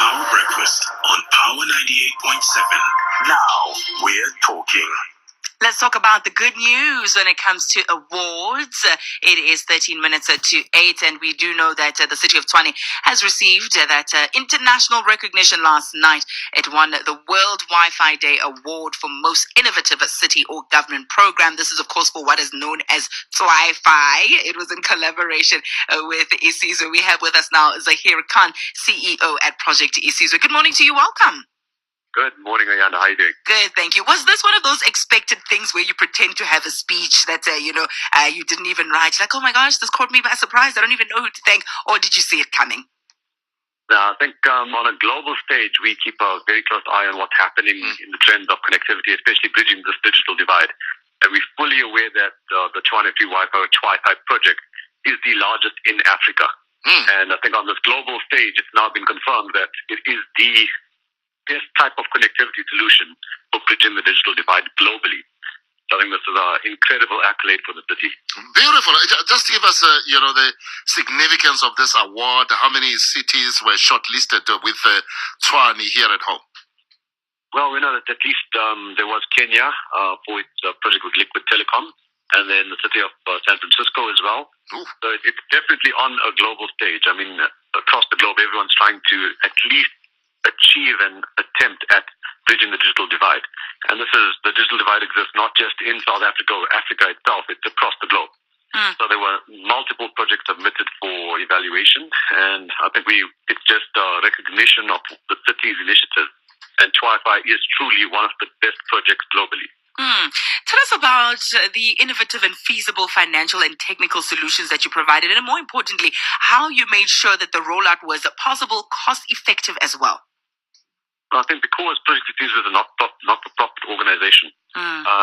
Power Breakfast on Power 98.7. Now we're talking. Let's talk about the good news when it comes to awards. It is 13 minutes to 8, and we do know that the city of Tshwane has received that international recognition last night. It won the World Wi-Fi Day Award for Most Innovative City or Government Program. This is, of course, for what is known as Wi-Fi. It was in collaboration with Isizwe. We have with us now Zahir Khan, CEO at Project Isizwe. Good morning to you. Welcome. Good morning, Ayana. How are you doing? Good, thank you. Was this one of those expected things where you pretend to have a speech that, you didn't even write? Like, oh my gosh, this caught me by surprise. I don't even know who to thank. Or did you see it coming? I think on a global stage, we keep a very close eye on what's happening in the trends of connectivity, especially bridging this digital divide. And we're fully aware that the Tshwane Free Wi-Fi project is the largest in Africa. And I think on this global stage, it's now been confirmed that it is the best type of connectivity solution for bridging the digital divide globally. So I think this is an incredible accolade for the city. Beautiful. Just give us, the significance of this award. How many cities were shortlisted with Tshwane here at home? Well, we know that at least there was Kenya for its project with Liquid Telecom, and then the city of San Francisco as well. Ooh. So it's definitely on a global stage. I mean, across the globe, everyone's trying to at least achieve an attempt at bridging the digital divide. And the digital divide exists not just in South Africa or Africa itself, it's across the globe. So there were multiple projects submitted for evaluation, and I think it's just a recognition of the city's initiative, and Wi-Fi is truly one of the best projects globally. Tell us about the innovative and feasible financial and technical solutions that you provided, and more importantly, how you made sure that the rollout was possible, cost-effective as well. I think because Project Isizwe is a not-for-profit organization,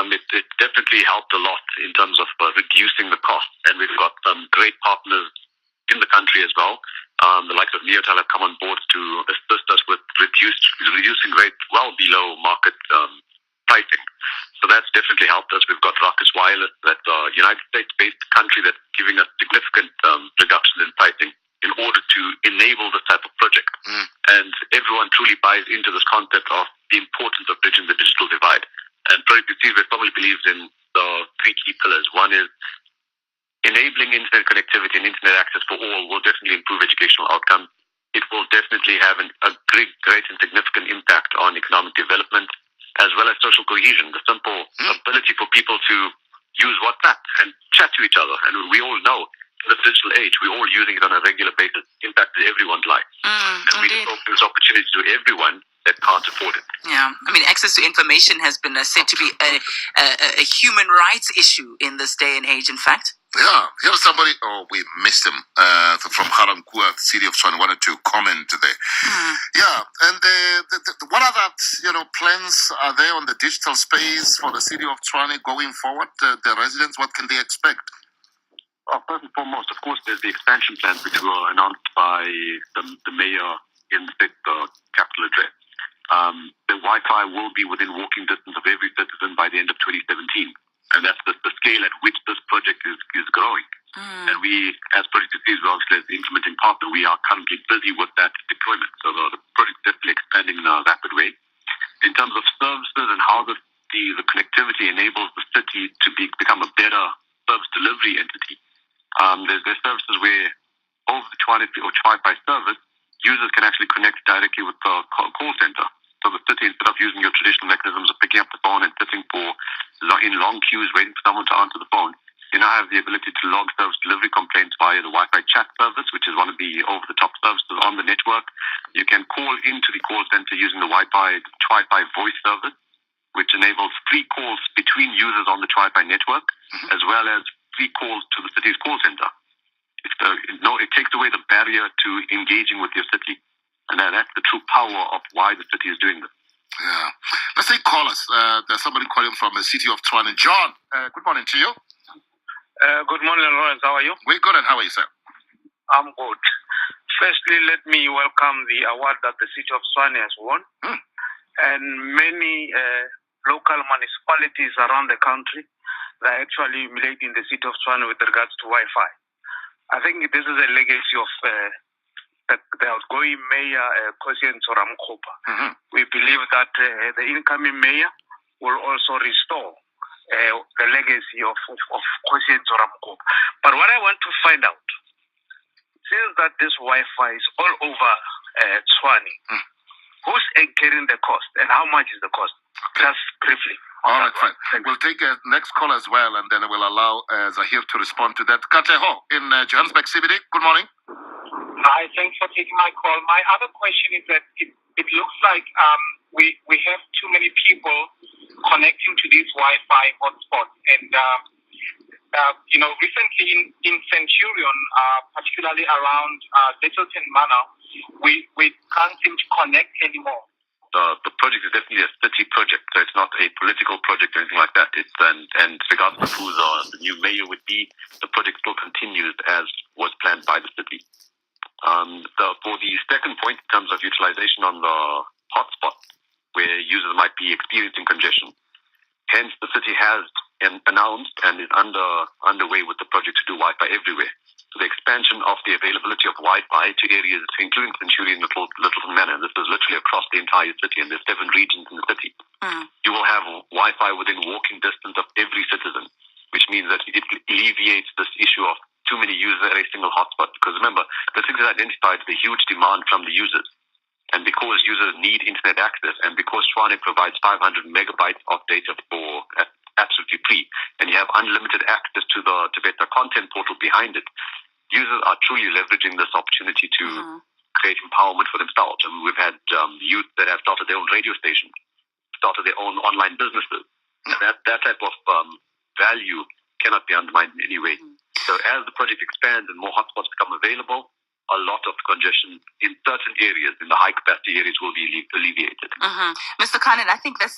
it definitely helped a lot in terms of reducing the cost. And we've got some great partners in the country as well. The likes of Neotel have come on board to assist us with reducing rates well below market pricing. So that's definitely helped us. We've got Ruckus Wireless, that's a United States-based country that's giving us significant reductions in pricing in order to enable this type of project. And everyone truly buys into this concept of the importance of bridging the digital divide. And Project Isizwe probably believes in the three key pillars. One is enabling internet connectivity and internet access for all will definitely improve educational outcomes. It will definitely have a great and significant impact on economic development as well as social cohesion. The simple ability for people to use WhatsApp and chat to each other. And we all know in the digital age, we're all using it on a regular basis, impacted everyone's life. And we just open this opportunity to everyone that can't afford it. Yeah, I mean, access to information has been said to be a human rights issue in this day and age, in fact. Yeah, here's somebody, we missed him, from Haramkua, the city of Tshwane, wanted to comment there. Yeah, and what other, plans are there on the digital space for the city of Tshwane going forward? The residents, what can they expect? Well, first and foremost, of course, there's the expansion plans which were announced by the mayor in the state capital address. The Wi-Fi will be within walking distance of every citizen by the end of 2017. And that's the scale at which this project is growing. And we, as Project Isizwe, as the implementing partner, we are currently busy with that deployment. So the project is definitely expanding in a rapid way. In terms of services and how the connectivity enables the city to become a better service delivery entity, there's services where over the Wi-Fi service, users can actually connect directly with the call center. So the city, instead of using your traditional mechanisms of picking up the phone and sitting in long queues waiting for someone to answer the phone, you now have the ability to log service delivery complaints via the Wi-Fi chat service, which is one of the over-the-top services on the network. You can call into the call center using the Wi-Fi voice service, which enables free calls between users on the Wi-Fi network, as well as free calls to the city's call center. It takes away the barrier to engaging with your city. And that's the true power of why the city is doing this. Yeah. Let's say callers. There's somebody calling from the city of Tshwane. John, good morning to you. Good morning, Lawrence. How are you? We're good, and how are you, sir? I'm good. Firstly, let me welcome the award that the city of Tshwane has won. And many local municipalities around the country that are actually emulating the city of Tshwane with regards to Wi-Fi. I think this is a legacy of the outgoing mayor, Kosien Tsoramkopa. We believe that the incoming mayor will also restore the legacy of Kosien Tsoramkopa. But what I want to find out, since that this Wi-Fi is all over Tshwane, who's incurring the cost and how much is the cost? Just briefly. All right, fine. We'll take a next call as well, and then we'll allow Zahir to respond to that. Kateho in Johannesburg CBD. Good morning. Hi, thanks for taking my call. My other question is that it looks like we have too many people connecting to these Wi-Fi hotspots, and recently in Centurion, particularly around Littleton Manor, we can't seem to connect anymore. The project is definitely a city project, so it's not a political project or anything like that. And regardless of who the new mayor would be, the project still continues as was planned by the city. For the second point, in terms of utilization on the hotspot, where users might be experiencing congestion, hence the city has announced and is underway with the project to do Wi-Fi everywhere. So the expansion of the availability of Wi-Fi to areas, including Centurion and Littleton Manor, this is literally across the entire city, and there's 7 regions in the city. You will have Wi-Fi within walking distance of every citizen, which means that it alleviates this issue of too many users at a single hotspot. Because remember, the city has identified the huge demand from the users. And because users need internet access, and because Tshwane provides 500 megabytes of data for absolutely free, and you have unlimited access to the better content portal behind it, users are truly leveraging this opportunity to create empowerment for themselves. And we've had youth that have started their own radio stations, started their own online businesses. And that type of value cannot be undermined in any way. So as the project expands and more hotspots become available, a lot of congestion in certain areas, in the high-capacity areas, will be alleviated. Mr. Khan, I think that's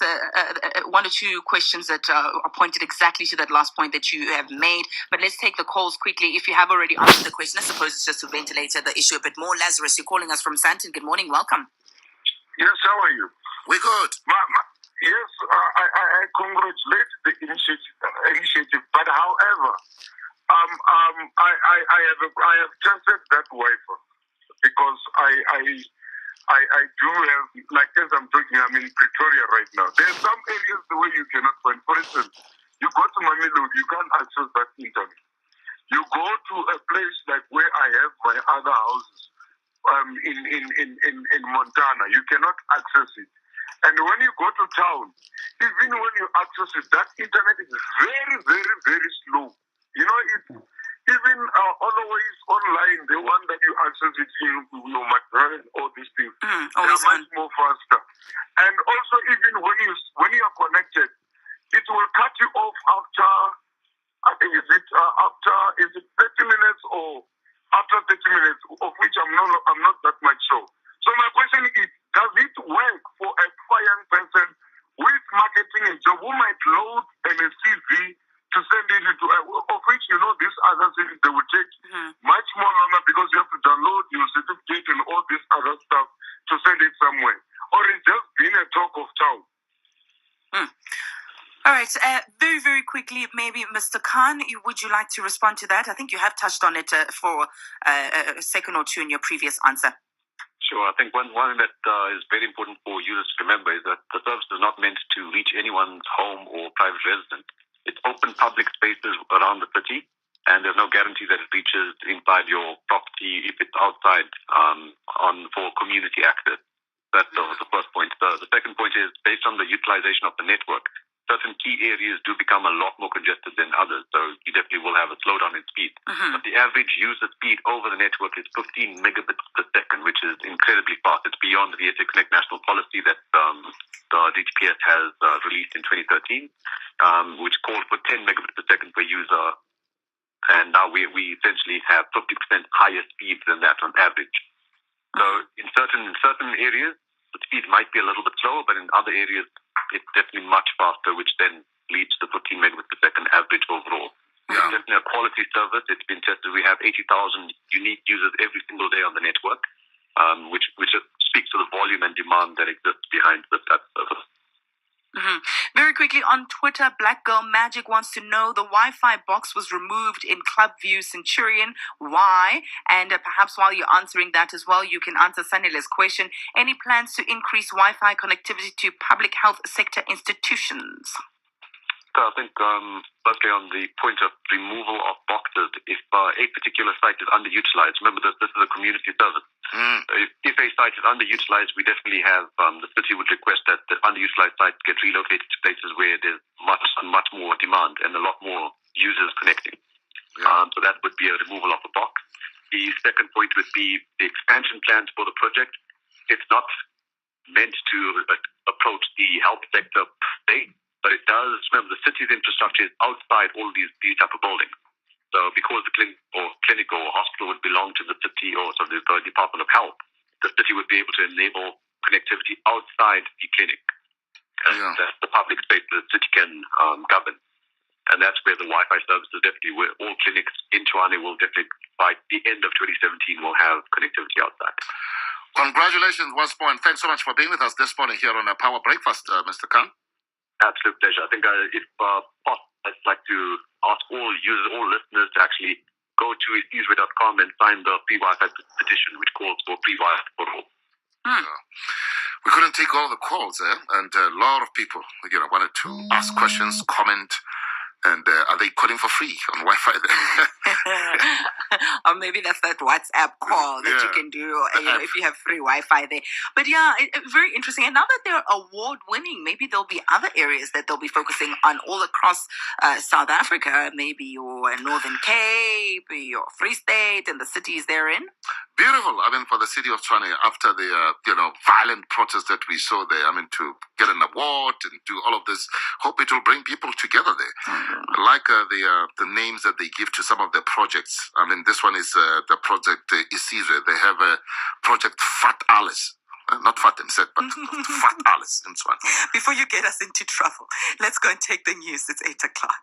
one or two questions that are pointed exactly to that last point that you have made. But let's take the calls quickly. If you have already answered the question, I suppose it's just to ventilate the issue a bit more. Lazarus, you're calling us from Sandton. Good morning. Welcome. Yes, how are you? We're good. Yes, I congratulate the initiative, but however, I have tested that Wi-Fi because I do have, like as I'm talking, I'm in Pretoria right now. There are some areas where you cannot find. For instance, you go to Mamelodi, you can't access that internet. You go to a place like where I have my other houses, in Montana, you cannot access it. And when you go to town, even when you access it, that internet is very, very, very slow. You know, it's even always online, the one that you access it in your McDonald's, all these things, they are much more faster. And also, even when you are connected, it will cut you off after, I think is it 30 minutes or after 30 minutes, of which I'm not that much sure. So my question is, does it work for a young person with marketing and job who might load a CV to send it to, of which, these other things, they will take much more longer because you have to download your certificate and all this other stuff to send it somewhere? Or it's just been a talk of town? All right. Very, very quickly, maybe Mr. Khan, would you like to respond to that? I think you have touched on it for a second or two in your previous answer. Sure. I think one thing that is very important for users to remember is that the service is not meant to reach anyone's home or private residence. It's open public spaces around the city, and there's no guarantee that it reaches inside your property if it's outside for community access. That's the first point. The second point is, based on the utilization of the network, certain key areas do become a lot more congested than others, so you definitely will have a slowdown in speed. But the average user speed over the network is 15 megabits per second, which is incredibly fast. It's beyond the SA Connect national policy that the DTPS has released in 2013, which called for 10 megabits per second per user, and now we essentially have 50% higher speed than that on average. So in certain areas, the speed might be a little bit slower, but in other areas, it's definitely much faster, which then leads to 15 megabits per second average overall. It's definitely a quality service. It's been tested. We have 80,000 unique users every single day on the network, which speaks to the volume and demand that exists behind that service. Very quickly on Twitter, Black Girl Magic wants to know the Wi-Fi box was removed in Club View Centurion. Why? And perhaps while you're answering that as well, you can answer Sanila's question. Any plans to increase Wi-Fi connectivity to public health sector institutions? So I think, firstly, on the point of removal of boxes, if a particular site is underutilized, remember this is a community service. If a site is underutilized, we definitely have, the city would request that the underutilized sites get relocated to places where there's much more demand and a lot more users connecting. So that would be a removal of the box. The second point would be the expansion plans for the project. It's not meant to approach the health sector per se, but it does, remember, the city's infrastructure is outside all these type of buildings. So because the clinic or hospital would belong to the city or the Department of Health, the city would be able to enable connectivity outside the clinic. And that's the public space that the city can govern. And that's where the Wi-Fi services definitely, where all clinics in Tshwane will definitely, by the end of 2017, will have connectivity outside. Congratulations once more, and thanks so much for being with us this morning here on Power Breakfast, Mr. Khan. Absolute pleasure. I think if possible, I'd like to ask all users, all listeners to actually go to easeway.com and sign the free Wi-Fi petition, which calls for free Wi-Fi for all. We couldn't take all the calls, and a lot of people, wanted to ask questions, comment, and are they calling for free on Wi-Fi there? Or maybe that's that WhatsApp call that you can do, if you have free Wi-Fi there. But very interesting. And now that they're award-winning, maybe there'll be other areas that they'll be focusing on all across South Africa, maybe your Northern Cape, your Free State, and the cities they're in. Beautiful. I mean, for the city of Tshwane, after the violent protest that we saw there, I mean, to get an award and do all of this, hope it will bring people together there. I like the names that they give to some of their projects. I mean, this one is the project Isizwe. They have a project Fat Alice. Not Fat Mset, but Fat Alice in Tshwane. Before you get us into trouble, let's go and take the news. It's 8 o'clock.